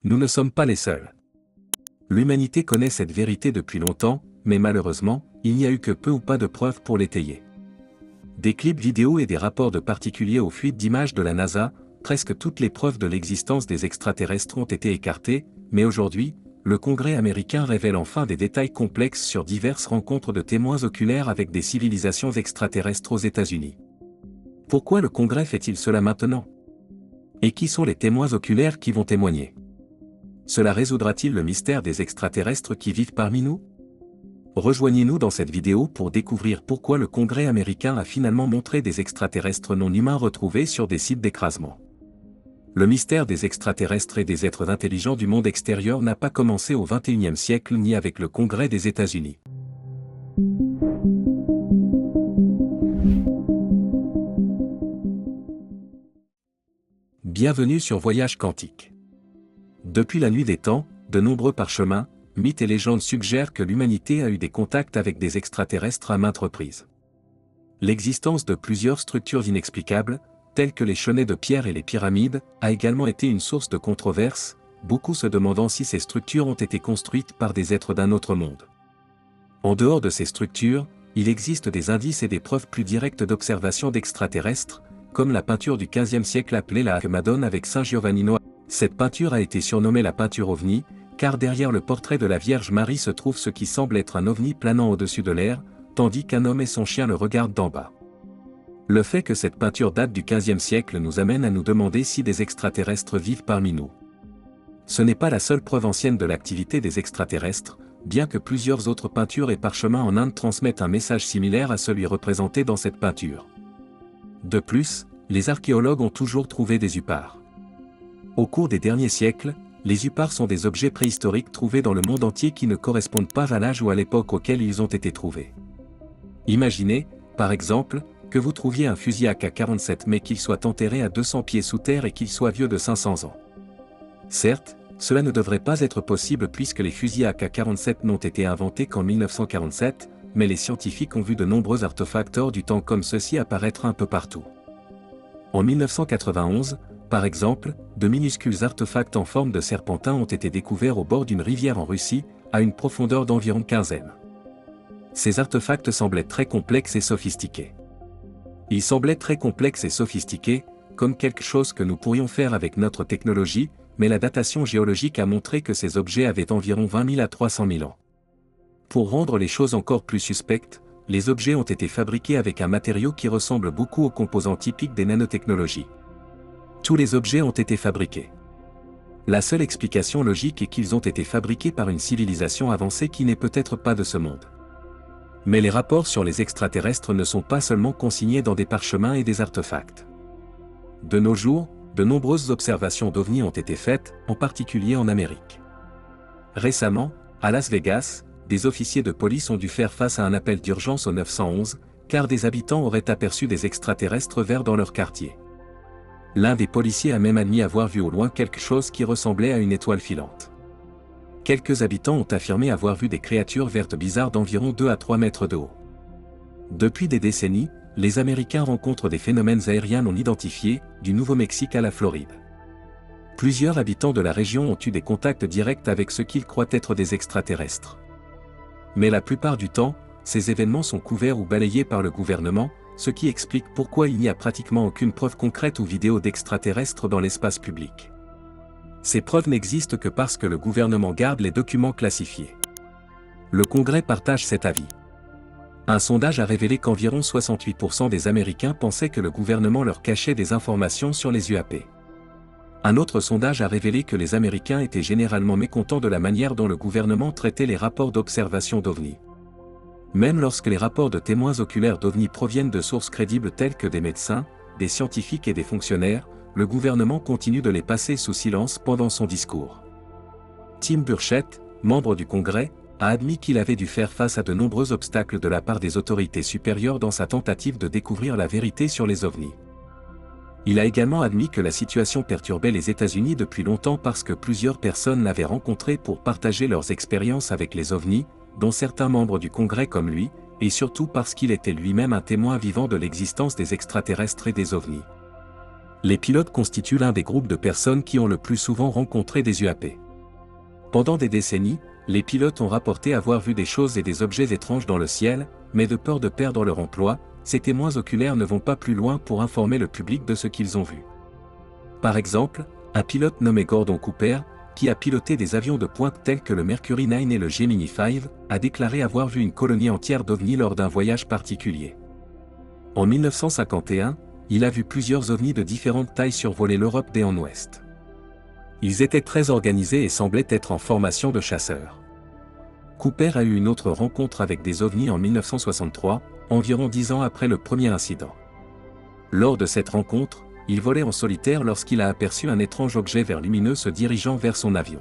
Nous ne sommes pas les seuls. L'humanité connaît cette vérité depuis longtemps, mais malheureusement, il n'y a eu que peu ou pas de preuves pour l'étayer. Des clips vidéo et des rapports de particuliers aux fuites d'images de la NASA, presque toutes les preuves de l'existence des extraterrestres ont été écartées, mais aujourd'hui, le Congrès américain révèle enfin des détails complexes sur diverses rencontres de témoins oculaires avec des civilisations extraterrestres aux États-Unis. Pourquoi le Congrès fait-il cela maintenant? Et qui sont les témoins oculaires qui vont témoigner? Cela résoudra-t-il le mystère des extraterrestres qui vivent parmi nous? Rejoignez-nous dans cette vidéo pour découvrir pourquoi le Congrès américain a finalement montré des extraterrestres non humains retrouvés sur des sites d'écrasement. Le mystère des extraterrestres et des êtres intelligents du monde extérieur n'a pas commencé au XXIe siècle ni avec le Congrès des États-Unis. Bienvenue sur Voyage Quantique. Depuis la nuit des temps, de nombreux parchemins, mythes et légendes suggèrent que l'humanité a eu des contacts avec des extraterrestres à maintes reprises. L'existence de plusieurs structures inexplicables, telles que les chenets de pierre et les pyramides, a également été une source de controverse, beaucoup se demandant si ces structures ont été construites par des êtres d'un autre monde. En dehors de ces structures, il existe des indices et des preuves plus directes d'observation d'extraterrestres, comme la peinture du XVe siècle appelée la Madone avec Saint Giovannino. Cette peinture a été surnommée la peinture ovni, car derrière le portrait de la Vierge Marie se trouve ce qui semble être un ovni planant au-dessus de l'air, tandis qu'un homme et son chien le regardent d'en bas. Le fait que cette peinture date du XVe siècle nous amène à nous demander si des extraterrestres vivent parmi nous. Ce n'est pas la seule preuve ancienne de l'activité des extraterrestres, bien que plusieurs autres peintures et parchemins en Inde transmettent un message similaire à celui représenté dans cette peinture. De plus, les archéologues ont toujours trouvé des huppars. Au cours des derniers siècles, les huppars sont des objets préhistoriques trouvés dans le monde entier qui ne correspondent pas à l'âge ou à l'époque auquel ils ont été trouvés. Imaginez, par exemple, que vous trouviez un fusil AK-47 mais qu'il soit enterré à 200 pieds sous terre et qu'il soit vieux de 500 ans. Certes, cela ne devrait pas être possible puisque les fusils AK-47 n'ont été inventés qu'en 1947, mais les scientifiques ont vu de nombreux artefacts hors du temps comme ceux-ci apparaître un peu partout. En 1991, par exemple, de minuscules artefacts en forme de serpentin ont été découverts au bord d'une rivière en Russie, à une profondeur d'environ 15 m. Ces artefacts semblaient très complexes et sophistiqués. Ils semblaient très complexes et sophistiqués, comme quelque chose que nous pourrions faire avec notre technologie, mais la datation géologique a montré que ces objets avaient environ 20 000 à 300 000 ans. Pour rendre les choses encore plus suspectes, les objets ont été fabriqués avec un matériau qui ressemble beaucoup aux composants typiques des nanotechnologies. Tous les objets ont été fabriqués. La seule explication logique est qu'ils ont été fabriqués par une civilisation avancée qui n'est peut-être pas de ce monde. Mais les rapports sur les extraterrestres ne sont pas seulement consignés dans des parchemins et des artefacts. De nos jours, de nombreuses observations d'OVNI ont été faites, en particulier en Amérique. Récemment, à Las Vegas, des officiers de police ont dû faire face à un appel d'urgence au 911, car des habitants auraient aperçu des extraterrestres verts dans leur quartier. L'un des policiers a même admis avoir vu au loin quelque chose qui ressemblait à une étoile filante. Quelques habitants ont affirmé avoir vu des créatures vertes bizarres d'environ 2 à 3 mètres de haut. Depuis des décennies, les Américains rencontrent des phénomènes aériens non identifiés, du Nouveau-Mexique à la Floride. Plusieurs habitants de la région ont eu des contacts directs avec ce qu'ils croient être des extraterrestres. Mais la plupart du temps, ces événements sont couverts ou balayés par le gouvernement, ce qui explique pourquoi il n'y a pratiquement aucune preuve concrète ou vidéo d'extraterrestres dans l'espace public. Ces preuves n'existent que parce que le gouvernement garde les documents classifiés. Le Congrès partage cet avis. Un sondage a révélé qu'environ 68% des Américains pensaient que le gouvernement leur cachait des informations sur les UAP. Un autre sondage a révélé que les Américains étaient généralement mécontents de la manière dont le gouvernement traitait les rapports d'observation d'OVNI. Même lorsque les rapports de témoins oculaires d'OVNI proviennent de sources crédibles telles que des médecins, des scientifiques et des fonctionnaires, le gouvernement continue de les passer sous silence pendant son discours. Tim Burchett, membre du Congrès, a admis qu'il avait dû faire face à de nombreux obstacles de la part des autorités supérieures dans sa tentative de découvrir la vérité sur les OVNI. Il a également admis que la situation perturbait les États-Unis depuis longtemps parce que plusieurs personnes l'avaient rencontré pour partager leurs expériences avec les OVNI, dont certains membres du Congrès comme lui, et surtout parce qu'il était lui-même un témoin vivant de l'existence des extraterrestres et des OVNI. Les pilotes constituent l'un des groupes de personnes qui ont le plus souvent rencontré des UAP. Pendant des décennies, les pilotes ont rapporté avoir vu des choses et des objets étranges dans le ciel, mais de peur de perdre leur emploi, ces témoins oculaires ne vont pas plus loin pour informer le public de ce qu'ils ont vu. Par exemple, un pilote nommé Gordon Cooper, qui a piloté des avions de pointe tels que le Mercury 9 et le Gemini 5, a déclaré avoir vu une colonie entière d'ovnis lors d'un voyage particulier. En 1951, il a vu plusieurs ovnis de différentes tailles survoler l'Europe d'est en ouest. Ils étaient très organisés et semblaient être en formation de chasseurs. Cooper a eu une autre rencontre avec des ovnis en 1963, environ 10 ans après le premier incident. Lors de cette rencontre, il volait en solitaire lorsqu'il a aperçu un étrange objet vert lumineux se dirigeant vers son avion.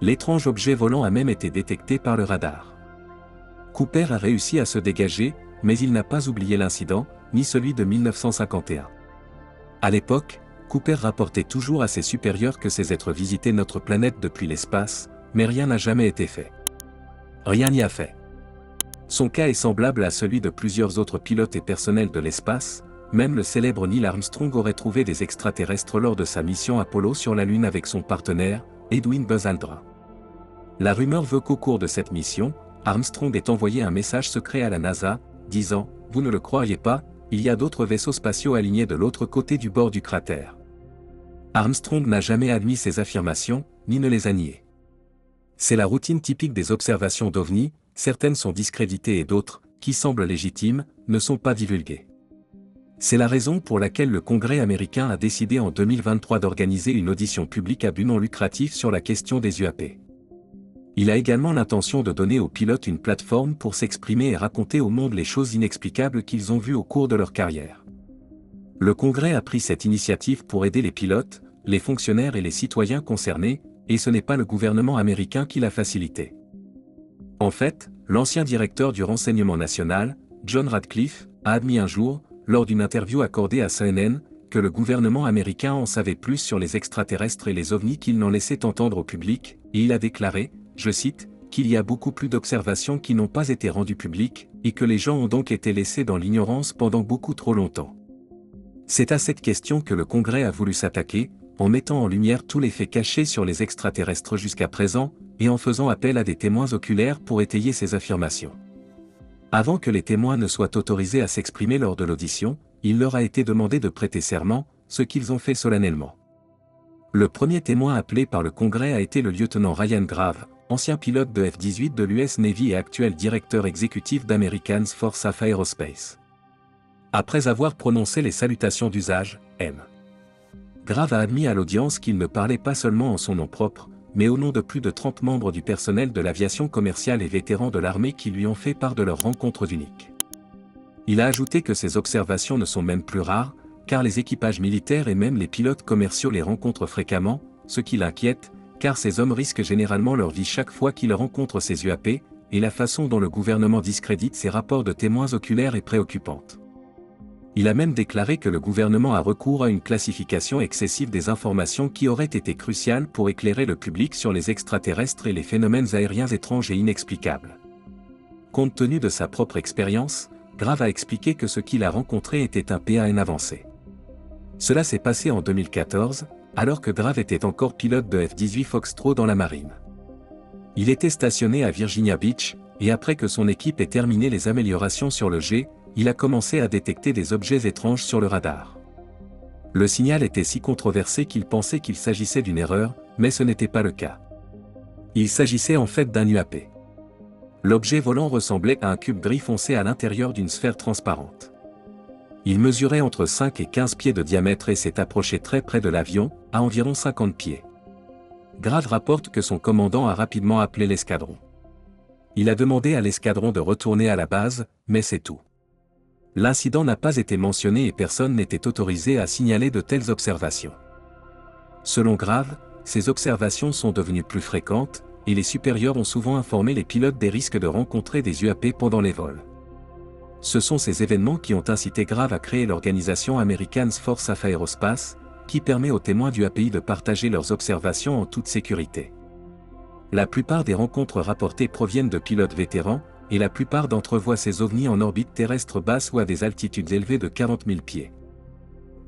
L'étrange objet volant a même été détecté par le radar. Cooper a réussi à se dégager, mais il n'a pas oublié l'incident, ni celui de 1951. À l'époque, Cooper rapportait toujours à ses supérieurs que ces êtres visitaient notre planète depuis l'espace, mais rien n'a jamais été fait. Rien n'y a fait. Son cas est semblable à celui de plusieurs autres pilotes et personnels de l'espace, même le célèbre Neil Armstrong aurait trouvé des extraterrestres lors de sa mission Apollo sur la Lune avec son partenaire, Edwin Buzz Aldrin. La rumeur veut qu'au cours de cette mission, Armstrong ait envoyé un message secret à la NASA, disant « Vous ne le croiriez pas, il y a d'autres vaisseaux spatiaux alignés de l'autre côté du bord du cratère. » Armstrong n'a jamais admis ces affirmations, ni ne les a niées. C'est la routine typique des observations d'OVNI, certaines sont discréditées et d'autres, qui semblent légitimes, ne sont pas divulguées. C'est la raison pour laquelle le Congrès américain a décidé en 2023 d'organiser une audition publique à but non lucratif sur la question des UAP. Il a également l'intention de donner aux pilotes une plateforme pour s'exprimer et raconter au monde les choses inexplicables qu'ils ont vues au cours de leur carrière. Le Congrès a pris cette initiative pour aider les pilotes, les fonctionnaires et les citoyens concernés, et ce n'est pas le gouvernement américain qui l'a facilité. En fait, l'ancien directeur du renseignement national, John Radcliffe, a admis un jour, lors d'une interview accordée à CNN, que le gouvernement américain en savait plus sur les extraterrestres et les ovnis qu'il n'en laissait entendre au public, et il a déclaré, je cite, qu'il y a beaucoup plus d'observations qui n'ont pas été rendues publiques, et que les gens ont donc été laissés dans l'ignorance pendant beaucoup trop longtemps. C'est à cette question que le Congrès a voulu s'attaquer, en mettant en lumière tous les faits cachés sur les extraterrestres jusqu'à présent, et en faisant appel à des témoins oculaires pour étayer ces affirmations. Avant que les témoins ne soient autorisés à s'exprimer lors de l'audition, il leur a été demandé de prêter serment, ce qu'ils ont fait solennellement. Le premier témoin appelé par le Congrès a été le lieutenant Ryan Grave, ancien pilote de F-18 de l'US Navy et actuel directeur exécutif d'American Forces Aerospace. Après avoir prononcé les salutations d'usage, M. Grave a admis à l'audience qu'il ne parlait pas seulement en son nom propre, mais au nom de plus de 30 membres du personnel de l'aviation commerciale et vétérans de l'armée qui lui ont fait part de leurs rencontres uniques. Il a ajouté que ces observations ne sont même plus rares, car les équipages militaires et même les pilotes commerciaux les rencontrent fréquemment, ce qui l'inquiète, car ces hommes risquent généralement leur vie chaque fois qu'ils rencontrent ces UAP, et la façon dont le gouvernement discrédite ces rapports de témoins oculaires est préoccupante. Il a même déclaré que le gouvernement a recours à une classification excessive des informations qui aurait été cruciale pour éclairer le public sur les extraterrestres et les phénomènes aériens étranges et inexplicables. Compte tenu de sa propre expérience, Grave a expliqué que ce qu'il a rencontré était un PAN avancé. Cela s'est passé en 2014, alors que Grave était encore pilote de F-18 Foxtrot dans la marine. Il était stationné à Virginia Beach, et après que son équipe ait terminé les améliorations sur le G, il a commencé à détecter des objets étranges sur le radar. Le signal était si controversé qu'il pensait qu'il s'agissait d'une erreur, mais ce n'était pas le cas. Il s'agissait en fait d'un UAP. L'objet volant ressemblait à un cube gris foncé à l'intérieur d'une sphère transparente. Il mesurait entre 5 et 15 pieds de diamètre et s'est approché très près de l'avion, à environ 50 pieds. Grave rapporte que son commandant a rapidement appelé l'escadron. Il a demandé à l'escadron de retourner à la base, mais c'est tout. L'incident n'a pas été mentionné et personne n'était autorisé à signaler de telles observations. Selon Grave, ces observations sont devenues plus fréquentes, et les supérieurs ont souvent informé les pilotes des risques de rencontrer des UAP pendant les vols. Ce sont ces événements qui ont incité Grave à créer l'organisation American Forces Aerospace, qui permet aux témoins du API de partager leurs observations en toute sécurité. La plupart des rencontres rapportées proviennent de pilotes vétérans, et la plupart d'entre eux voient ces ovnis en orbite terrestre basse ou à des altitudes élevées de 40 000 pieds.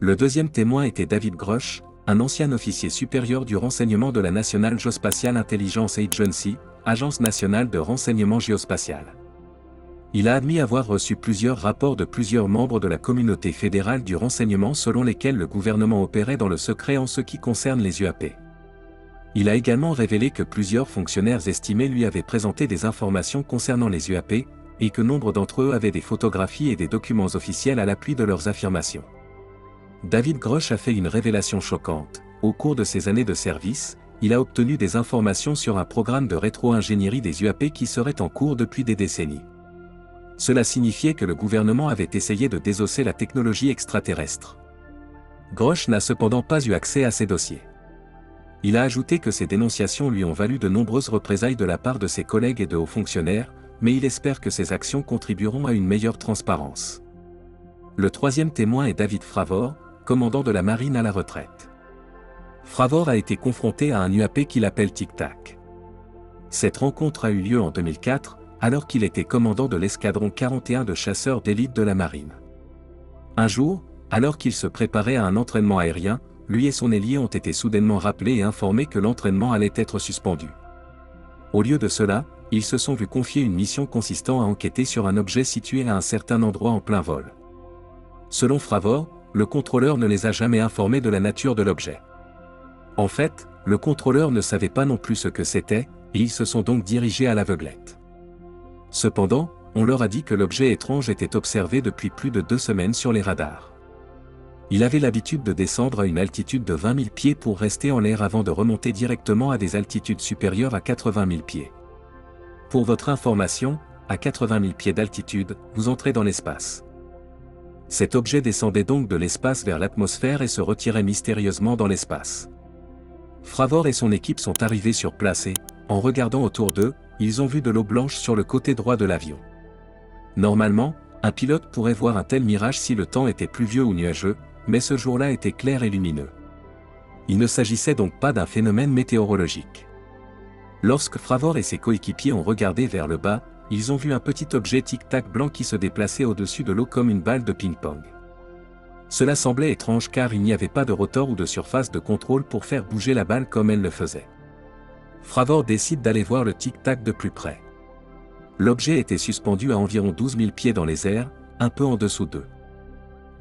Le deuxième témoin était David Grush, un ancien officier supérieur du renseignement de la National Geospatial Intelligence Agency, Agence nationale de renseignement géospatial. Il a admis avoir reçu plusieurs rapports de plusieurs membres de la communauté fédérale du renseignement selon lesquels le gouvernement opérait dans le secret en ce qui concerne les UAP. Il a également révélé que plusieurs fonctionnaires estimés lui avaient présenté des informations concernant les UAP, et que nombre d'entre eux avaient des photographies et des documents officiels à l'appui de leurs affirmations. David Grush a fait une révélation choquante. Au cours de ses années de service, il a obtenu des informations sur un programme de rétro-ingénierie des UAP qui serait en cours depuis des décennies. Cela signifiait que le gouvernement avait essayé de désosser la technologie extraterrestre. Grush n'a cependant pas eu accès à ces dossiers. Il a ajouté que ces dénonciations lui ont valu de nombreuses représailles de la part de ses collègues et de hauts fonctionnaires, mais il espère que ces actions contribueront à une meilleure transparence. Le troisième témoin est David Fravor, commandant de la marine à la retraite. Fravor a été confronté à un UAP qu'il appelle Tic Tac. Cette rencontre a eu lieu en 2004, alors qu'il était commandant de l'escadron 41 de chasseurs d'élite de la marine. Un jour, alors qu'il se préparait à un entraînement aérien, lui et son ailier ont été soudainement rappelés et informés que l'entraînement allait être suspendu. Au lieu de cela, ils se sont vus confier une mission consistant à enquêter sur un objet situé à un certain endroit en plein vol. Selon Fravor, le contrôleur ne les a jamais informés de la nature de l'objet. En fait, le contrôleur ne savait pas non plus ce que c'était, et ils se sont donc dirigés à l'aveuglette. Cependant, on leur a dit que l'objet étrange était observé depuis plus de 2 semaines sur les radars. Il avait l'habitude de descendre à une altitude de 20 000 pieds pour rester en l'air avant de remonter directement à des altitudes supérieures à 80 000 pieds. Pour votre information, à 80 000 pieds d'altitude, vous entrez dans l'espace. Cet objet descendait donc de l'espace vers l'atmosphère et se retirait mystérieusement dans l'espace. Fravor et son équipe sont arrivés sur place et, en regardant autour d'eux, ils ont vu de l'eau blanche sur le côté droit de l'avion. Normalement, un pilote pourrait voir un tel mirage si le temps était pluvieux ou nuageux, mais ce jour-là était clair et lumineux. Il ne s'agissait donc pas d'un phénomène météorologique. Lorsque Fravor et ses coéquipiers ont regardé vers le bas, ils ont vu un petit objet tic-tac blanc qui se déplaçait au-dessus de l'eau comme une balle de ping-pong. Cela semblait étrange car il n'y avait pas de rotor ou de surface de contrôle pour faire bouger la balle comme elle le faisait. Fravor décide d'aller voir le tic-tac de plus près. L'objet était suspendu à environ 12 000 pieds dans les airs, un peu en dessous d'eux.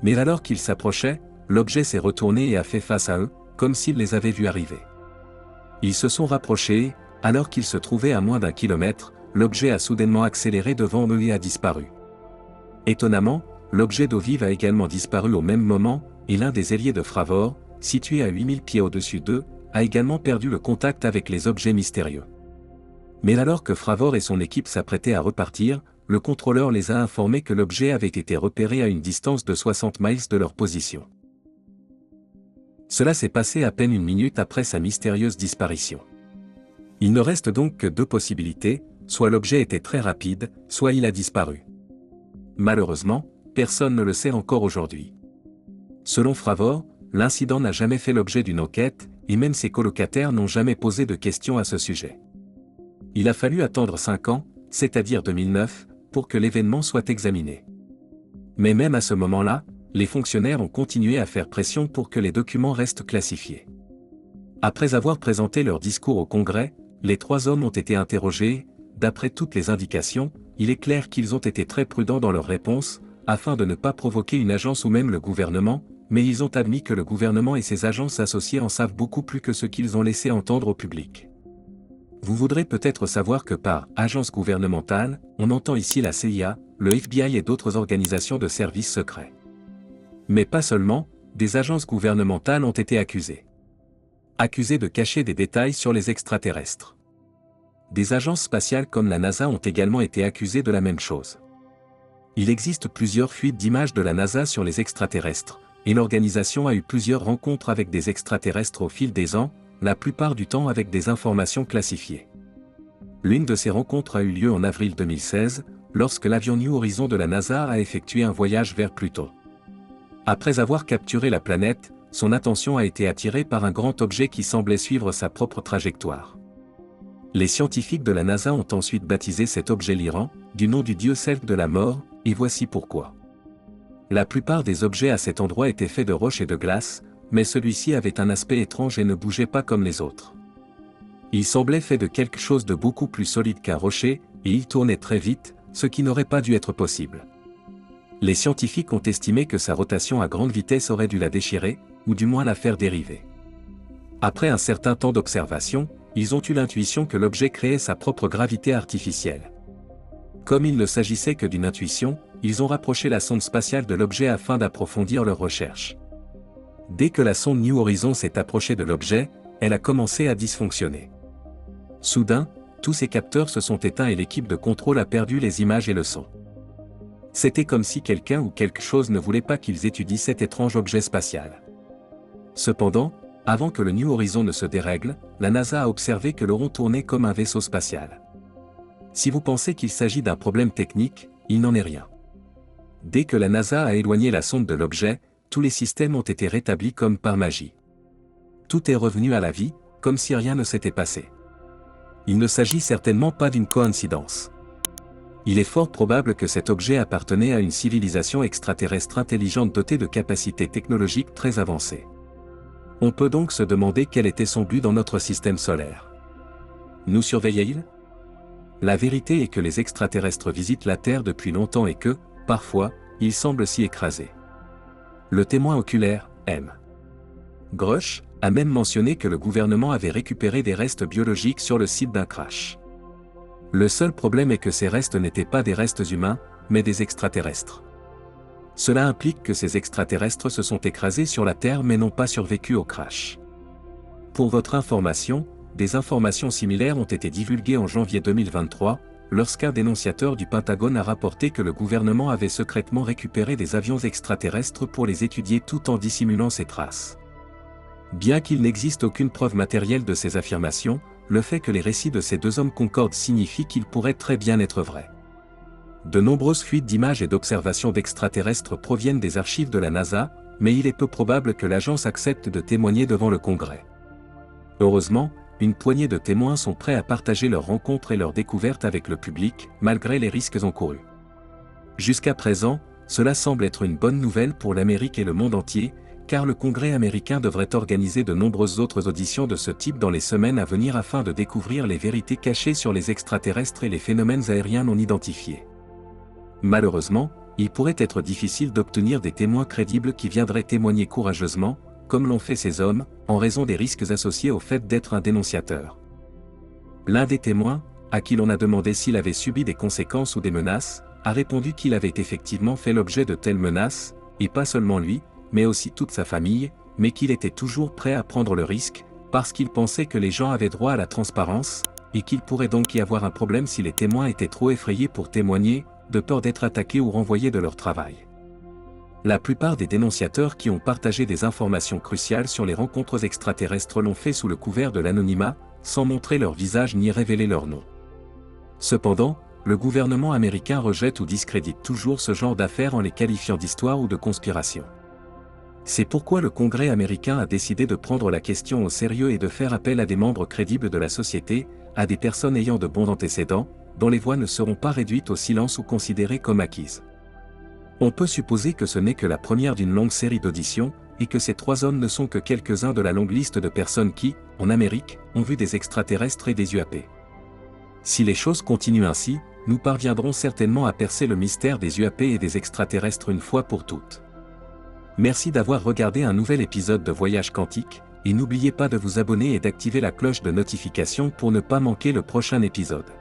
Mais alors qu'ils s'approchaient, l'objet s'est retourné et a fait face à eux, comme s'il les avait vus arriver. Ils se sont rapprochés et, alors qu'ils se trouvaient à moins d'1 kilomètre, l'objet a soudainement accéléré devant eux et a disparu. Étonnamment, l'objet d'eau vive a également disparu au même moment, et l'un des ailiers de Fravor, situé à 8000 pieds au-dessus d'eux, a également perdu le contact avec les objets mystérieux. Mais alors que Fravor et son équipe s'apprêtaient à repartir, le contrôleur les a informés que l'objet avait été repéré à une distance de 60 miles de leur position. Cela s'est passé à peine 1 minute après sa mystérieuse disparition. Il ne reste donc que 2 possibilités, soit l'objet était très rapide, soit il a disparu. Malheureusement, personne ne le sait encore aujourd'hui. Selon Fravor, l'incident n'a jamais fait l'objet d'une enquête, et même ses colocataires n'ont jamais posé de questions à ce sujet. Il a fallu attendre 5 ans, c'est-à-dire 2009, pour que l'événement soit examiné. Mais même à ce moment-là, les fonctionnaires ont continué à faire pression pour que les documents restent classifiés. Après avoir présenté leur discours au Congrès, les 3 hommes ont été interrogés. D'après toutes les indications, il est clair qu'ils ont été très prudents dans leurs réponses, afin de ne pas provoquer une agence ou même le gouvernement, mais ils ont admis que le gouvernement et ses agences associées en savent beaucoup plus que ce qu'ils ont laissé entendre au public. Vous voudrez peut-être savoir que par « agence gouvernementale », on entend ici la CIA, le FBI et d'autres organisations de services secrets. Mais pas seulement, des agences gouvernementales ont été accusées. Accusées de cacher des détails sur les extraterrestres. Des agences spatiales comme la NASA ont également été accusées de la même chose. Il existe plusieurs fuites d'images de la NASA sur les extraterrestres, et l'organisation a eu plusieurs rencontres avec des extraterrestres au fil des ans, la plupart du temps avec des informations classifiées. L'une de ces rencontres a eu lieu en avril 2016, lorsque l'avion New Horizon de la NASA a effectué un voyage vers Pluton. Après avoir capturé la planète, son attention a été attirée par un grand objet qui semblait suivre sa propre trajectoire. Les scientifiques de la NASA ont ensuite baptisé cet objet l'Iran, du nom du dieu celte de la mort, et voici pourquoi. La plupart des objets à cet endroit étaient faits de roche et de glace, mais celui-ci avait un aspect étrange et ne bougeait pas comme les autres. Il semblait fait de quelque chose de beaucoup plus solide qu'un rocher, et il tournait très vite, ce qui n'aurait pas dû être possible. Les scientifiques ont estimé que sa rotation à grande vitesse aurait dû la déchirer, ou du moins la faire dériver. Après un certain temps d'observation, ils ont eu l'intuition que l'objet créait sa propre gravité artificielle. Comme il ne s'agissait que d'une intuition, ils ont rapproché la sonde spatiale de l'objet afin d'approfondir leurs recherches. Dès que la sonde New Horizons s'est approchée de l'objet, elle a commencé à dysfonctionner. Soudain, tous ses capteurs se sont éteints et l'équipe de contrôle a perdu les images et le son. C'était comme si quelqu'un ou quelque chose ne voulait pas qu'ils étudient cet étrange objet spatial. Cependant, avant que le New Horizons ne se dérègle, la NASA a observé que le rond tournait comme un vaisseau spatial. Si vous pensez qu'il s'agit d'un problème technique, il n'en est rien. Dès que la NASA a éloigné la sonde de l'objet, tous les systèmes ont été rétablis comme par magie. Tout est revenu à la vie, comme si rien ne s'était passé. Il ne s'agit certainement pas d'une coïncidence. Il est fort probable que cet objet appartenait à une civilisation extraterrestre intelligente dotée de capacités technologiques très avancées. On peut donc se demander quel était son but dans notre système solaire. Nous surveillait-il ? La vérité est que les extraterrestres visitent la Terre depuis longtemps et que, parfois, ils semblent s'y écraser. Le témoin oculaire, M. Grush, a même mentionné que le gouvernement avait récupéré des restes biologiques sur le site d'un crash. Le seul problème est que ces restes n'étaient pas des restes humains, mais des extraterrestres. Cela implique que ces extraterrestres se sont écrasés sur la Terre mais n'ont pas survécu au crash. Pour votre information, des informations similaires ont été divulguées en janvier 2023, lorsqu'un dénonciateur du Pentagone a rapporté que le gouvernement avait secrètement récupéré des avions extraterrestres pour les étudier tout en dissimulant ces traces. Bien qu'il n'existe aucune preuve matérielle de ces affirmations, le fait que les récits de ces deux hommes concordent signifie qu'ils pourraient très bien être vrais. De nombreuses fuites d'images et d'observations d'extraterrestres proviennent des archives de la NASA, mais il est peu probable que l'agence accepte de témoigner devant le Congrès. Heureusement, une poignée de témoins sont prêts à partager leurs rencontres et leurs découvertes avec le public, malgré les risques encourus. Jusqu'à présent, cela semble être une bonne nouvelle pour l'Amérique et le monde entier, car le Congrès américain devrait organiser de nombreuses autres auditions de ce type dans les semaines à venir afin de découvrir les vérités cachées sur les extraterrestres et les phénomènes aériens non identifiés. Malheureusement, il pourrait être difficile d'obtenir des témoins crédibles qui viendraient témoigner courageusement, comme l'ont fait ces hommes, en raison des risques associés au fait d'être un dénonciateur. L'un des témoins, à qui l'on a demandé s'il avait subi des conséquences ou des menaces, a répondu qu'il avait effectivement fait l'objet de telles menaces, et pas seulement lui, mais aussi toute sa famille, mais qu'il était toujours prêt à prendre le risque, parce qu'il pensait que les gens avaient droit à la transparence, et qu'il pourrait donc y avoir un problème si les témoins étaient trop effrayés pour témoigner, de peur d'être attaqués ou renvoyés de leur travail. La plupart des dénonciateurs qui ont partagé des informations cruciales sur les rencontres extraterrestres l'ont fait sous le couvert de l'anonymat, sans montrer leur visage ni révéler leur nom. Cependant, le gouvernement américain rejette ou discrédite toujours ce genre d'affaires en les qualifiant d'histoire ou de conspiration. C'est pourquoi le Congrès américain a décidé de prendre la question au sérieux et de faire appel à des membres crédibles de la société, à des personnes ayant de bons antécédents, dont les voix ne seront pas réduites au silence ou considérées comme acquises. On peut supposer que ce n'est que la première d'une longue série d'auditions, et que ces trois hommes ne sont que quelques-uns de la longue liste de personnes qui, en Amérique, ont vu des extraterrestres et des UAP. Si les choses continuent ainsi, nous parviendrons certainement à percer le mystère des UAP et des extraterrestres une fois pour toutes. Merci d'avoir regardé un nouvel épisode de Voyage Quantique, et n'oubliez pas de vous abonner et d'activer la cloche de notification pour ne pas manquer le prochain épisode.